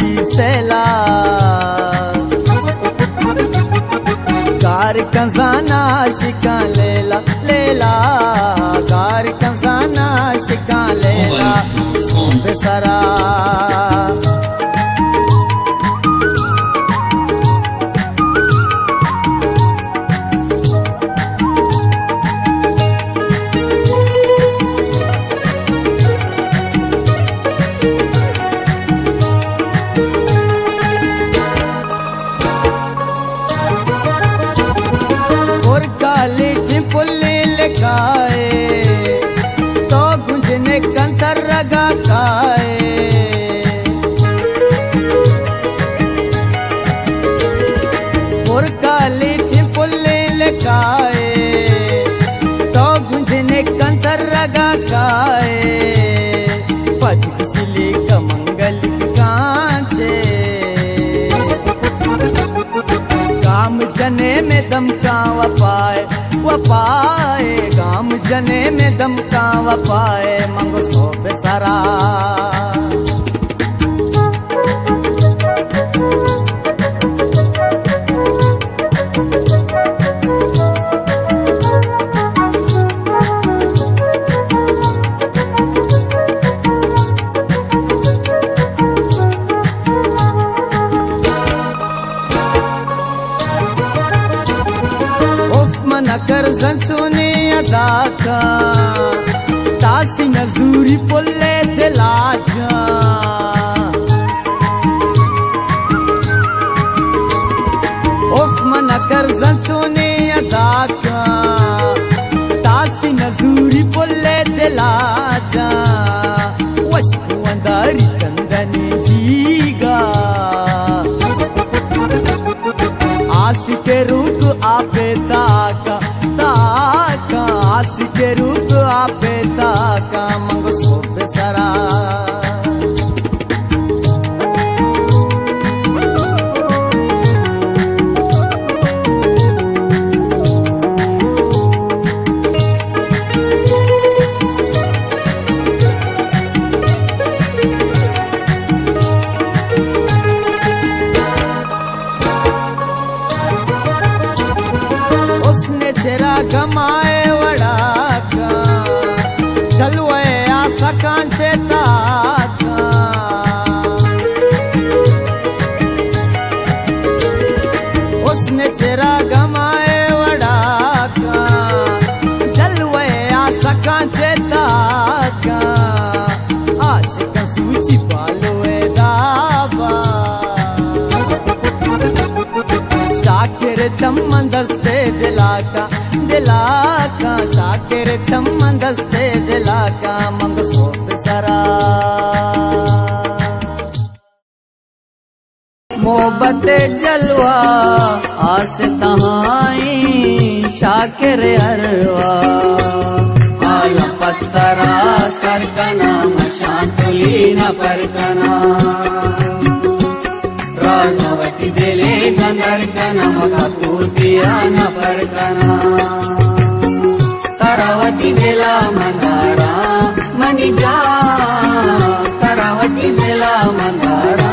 पीसेला car Kansana शिका लेला लेला कार कंसाना शिका लेला बेसरा तो गुंजने कंतर रगा खाए और काली टिपुल्ले लकाए तो गुंजने कंतर रगा खाए पद किसली कमंगल कांचे काम जने में दम का वपाए वपाए गाम जने में दम का वपाए मंगो सो बेसरा नकर जंसुने अदाका तासी नजूरी पुल्ले दिलाजा उफ मनकर जंसुने अदाका तासी नजूरी पुल्ले दिलाजा वशकु अंदारी चंदनी जीगा आसी के रूप आपे ताका ताका आसी के रूप आपे ताका मंगो सो बेसरा तेरा गमाए वड़ा का चलवे आशा कांचे ताका उसने तेरा गमाए वड़ा का चलवे आशा कांचे ताका आशिक सूची पालोए दावा शाकिर चम्मन दस्ते दिलाका दिलाका शाकिर चम्मन दस्ते दिलाका मंग सो बेसरा मोहब्बत जलवा आस तहाई शाकिर अरवा आला पत्तरा सरकना मशातुली न परकना राजवती दिले गंदरकना मगा पूर्तिया न परकना तरावती दिला मंदारा मनी जा तरावती दिला मंदारा